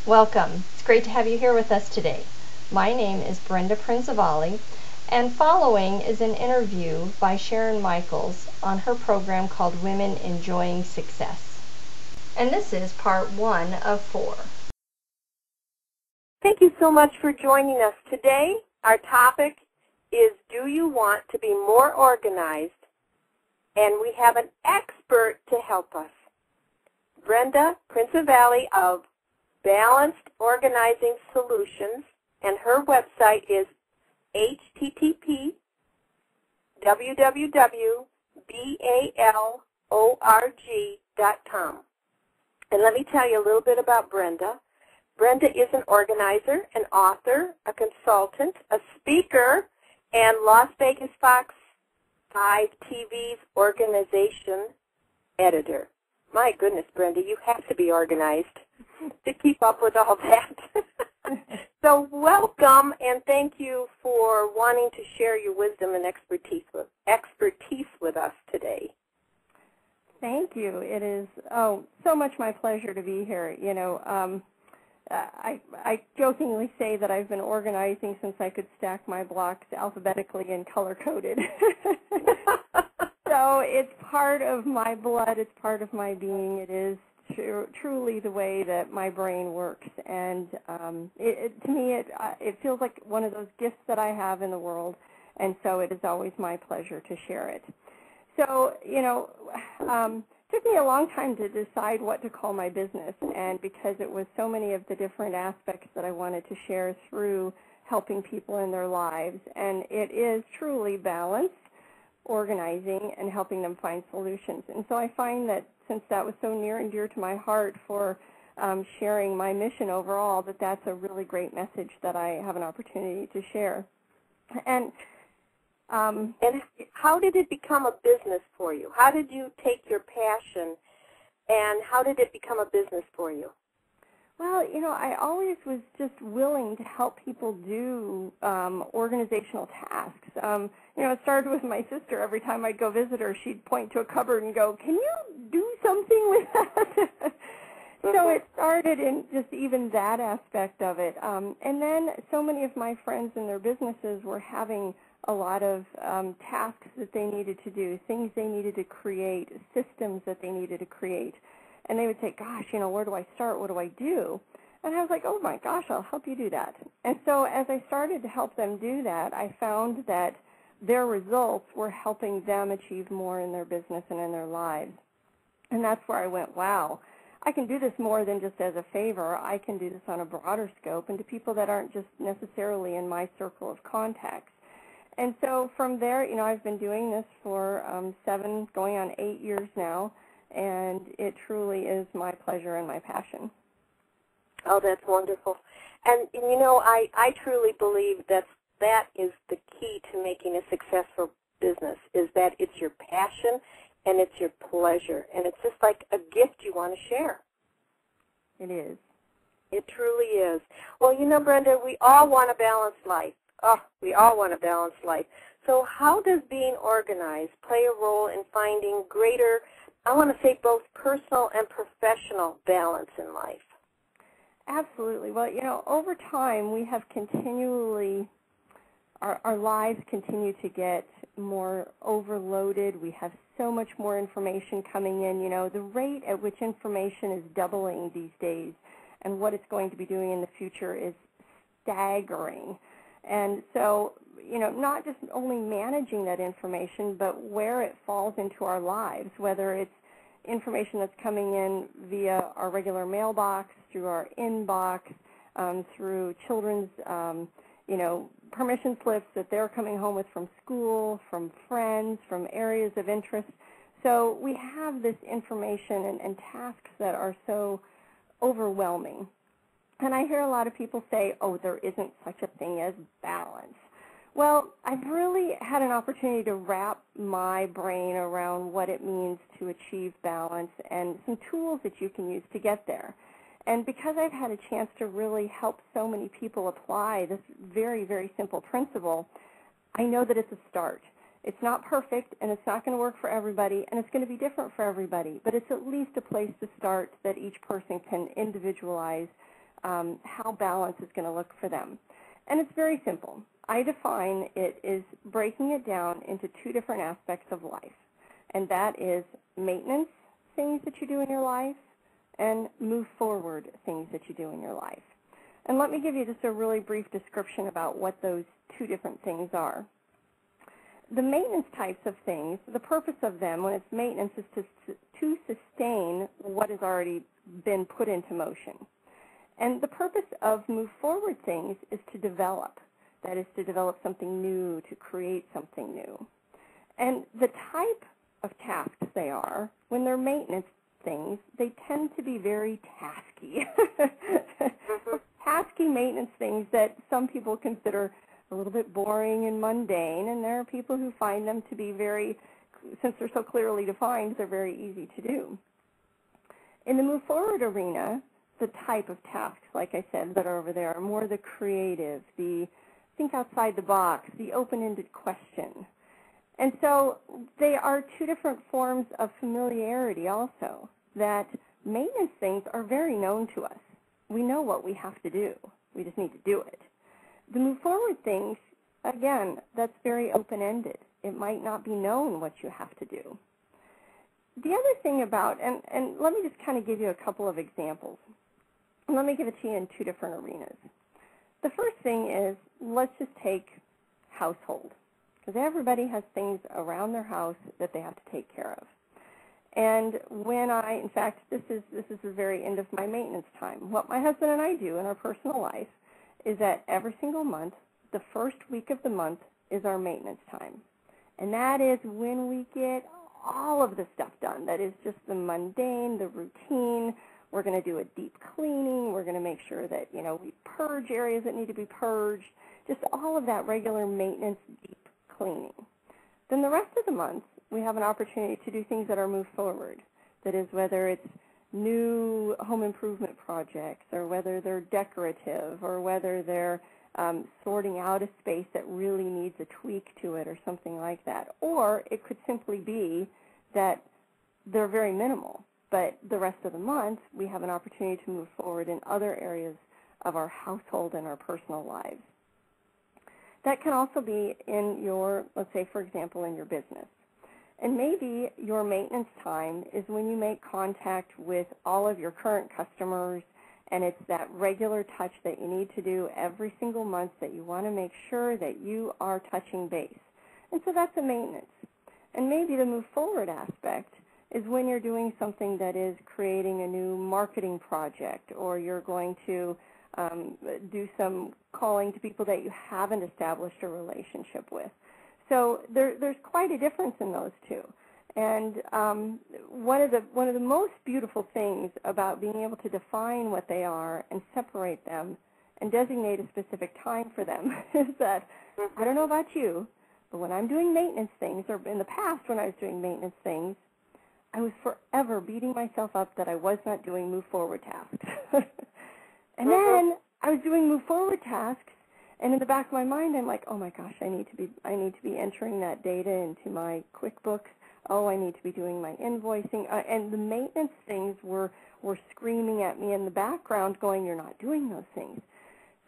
Welcome. It's great to have you here with us today. My name is Brenda Prinzavalli, and following is an interview by Sharon Michaels on her program called Women Enjoying Success. And this is part 1 of 4. Thank you so much for joining us today. Our topic is, do you want to be more organized? And we have an expert to help us. Brenda Prinzavalli of Balanced Organizing Solutions, and her website is http://balorg.com. And let me tell you a little bit about Brenda. Brenda is an organizer, an author, a consultant, a speaker, and Las Vegas Fox 5 TV's organization editor. My goodness, Brenda, you have to be organized to keep up with all that. So welcome, and thank you for wanting to share your wisdom and expertise with us today. Thank you. It is, so much my pleasure to be here. You know, I jokingly say that I've been organizing since I could stack my blocks alphabetically and color-coded. So it's part of my blood. It's part of my being. It is truly the way that my brain works. And to me, it feels like one of those gifts that I have in the world. And so it is always my pleasure to share it. So, you know, it took me a long time to decide what to call my business, and because it was so many of the different aspects that I wanted to share through helping people in their lives, and it is truly balance, organizing, and helping them find solutions. And so I find that since that was so near and dear to my heart for sharing my mission overall, that that's a really great message that I have an opportunity to share. And how did it become a business for you? How did you take your passion, and how did it become a business for you? Well, you know, I always was just willing to help people do organizational tasks. You know, it started with my sister. Every time I'd go visit her, she'd point to a cupboard and go, "Can you do something with that?" So it started in just even that aspect of it. And then so many of my friends and their businesses were having a lot of tasks that they needed to do, things they needed to create, systems that they needed to create. And they would say, gosh, you know, where do I start? What do I do? And I was like, oh, my gosh, I'll help you do that. And so as I started to help them do that, I found that their results were helping them achieve more in their business and in their lives. And that's where I went, wow, I can do this more than just as a favor. I can do this on a broader scope and to people that aren't just necessarily in my circle of contacts. And so from there, you know, I've been doing this for 7, going on 8 years now, and it truly is my pleasure and my passion. Oh, that's wonderful. And you know, I truly believe that is the key to making a successful business, is that it's your passion and it's your pleasure, and it's just like a gift you want to share. It is. It truly is. Well, you know, Brenda, we all want a balanced life. Oh, we all want a balanced life. So how does being organized play a role in finding greater, I want to say both personal and professional balance in life? Absolutely. Well, you know, over time we have continually, our lives continue to get more overloaded. We have so much more information coming in. You know, the rate at which information is doubling these days and what it's going to be doing in the future is staggering. And so, you know, not just only managing that information, but where it falls into our lives, whether it's information that's coming in via our regular mailbox, through our inbox, through children's, you know, permission slips that they're coming home with from school, from friends, from areas of interest. So we have this information and tasks that are so overwhelming. And I hear a lot of people say, oh, there isn't such a thing as balance. Well, I've really had an opportunity to wrap my brain around what it means to achieve balance and some tools that you can use to get there. And because I've had a chance to really help so many people apply this very, very simple principle, I know that it's a start. It's not perfect, and it's not going to work for everybody, and it's going to be different for everybody, but it's at least a place to start that each person can individualize how balance is going to look for them. And it's very simple. I define it as breaking it down into two different aspects of life, and that is maintenance things that you do in your life and move forward things that you do in your life. And let me give you just a really brief description about what those two different things are. The maintenance types of things, the purpose of them when it's maintenance is to sustain what has already been put into motion. And the purpose of move forward things is to develop. That is to develop something new, to create something new. And the type of tasks they are, when they're maintenance things, they tend to be very tasky. Tasky maintenance things that some people consider a little bit boring and mundane, and there are people who find them to be very, since they're so clearly defined, they're very easy to do. In the move forward arena, the type of tasks, like I said, that are over there are more the creative, the think outside the box, the open-ended question. And so they are two different forms of familiarity also, that maintenance things are very known to us. We know what we have to do. We just need to do it. The move forward things, again, that's very open-ended. It might not be known what you have to do. The other thing about, and let me just kind of give you a couple of examples. And let me give it to you in two different arenas. The first thing is, let's just take household, because everybody has things around their house that they have to take care of. And when in fact, this is the very end of my maintenance time. What my husband and I do in our personal life is that every single month, the first week of the month is our maintenance time. And that is when we get all of the stuff done. That is just the mundane, the routine. We're going to do a deep cleaning. We're going to make sure that, we purge areas that need to be purged. Just all of that regular maintenance, deep cleaning. Then the rest of the month, we have an opportunity to do things that are move forward. That is, whether it's new home improvement projects, or whether they're decorative, or whether they're sorting out a space that really needs a tweak to it or something like that. Or it could simply be that they're very minimal, but the rest of the month we have an opportunity to move forward in other areas of our household and our personal lives. That can also be in your, let's say, for example, in your business. And maybe your maintenance time is when you make contact with all of your current customers, and it's that regular touch that you need to do every single month that you want to make sure that you are touching base. And so that's a maintenance. And maybe the move forward aspect is when you're doing something that is creating a new marketing project, or you're going to do some calling to people that you haven't established a relationship with. So there's quite a difference in those two. And one of the most beautiful things about being able to define what they are and separate them and designate a specific time for them is that, I don't know about you, but when I'm doing maintenance things, or in the past when I was doing maintenance things, I was forever beating myself up that I was not doing move forward tasks. And then I was doing move forward tasks, and in the back of my mind, I'm like, oh my gosh, I need to be entering that data into my QuickBooks. Oh, I need to be doing my invoicing. And the maintenance things were screaming at me in the background going, you're not doing those things.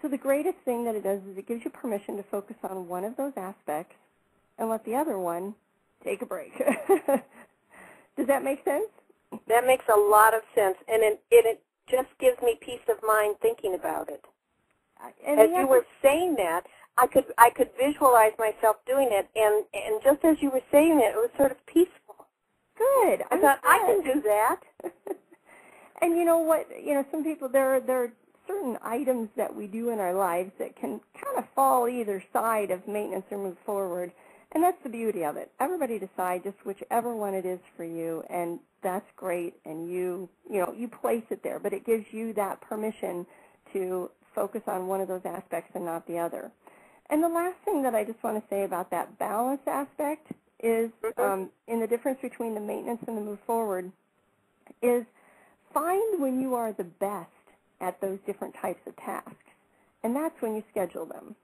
So the greatest thing that it does is it gives you permission to focus on one of those aspects and let the other one take a break. Does that make sense? That makes a lot of sense, and it just gives me peace of mind thinking about it. As you were saying that, I could visualize myself doing it, and just as you were saying it was sort of peaceful. Good. I thought, I can do that. And you know what? Some people, there are certain items that we do in our lives that can kind of fall either side of maintenance or move forward, and that's the beauty of it. Everybody decide just whichever one it is for you, and that's great, and you place it there, but it gives you that permission to focus on one of those aspects and not the other. And the last thing that I just want to say about that balance aspect is in the difference between the maintenance and the move forward is find when you are the best at those different types of tasks, and that's when you schedule them.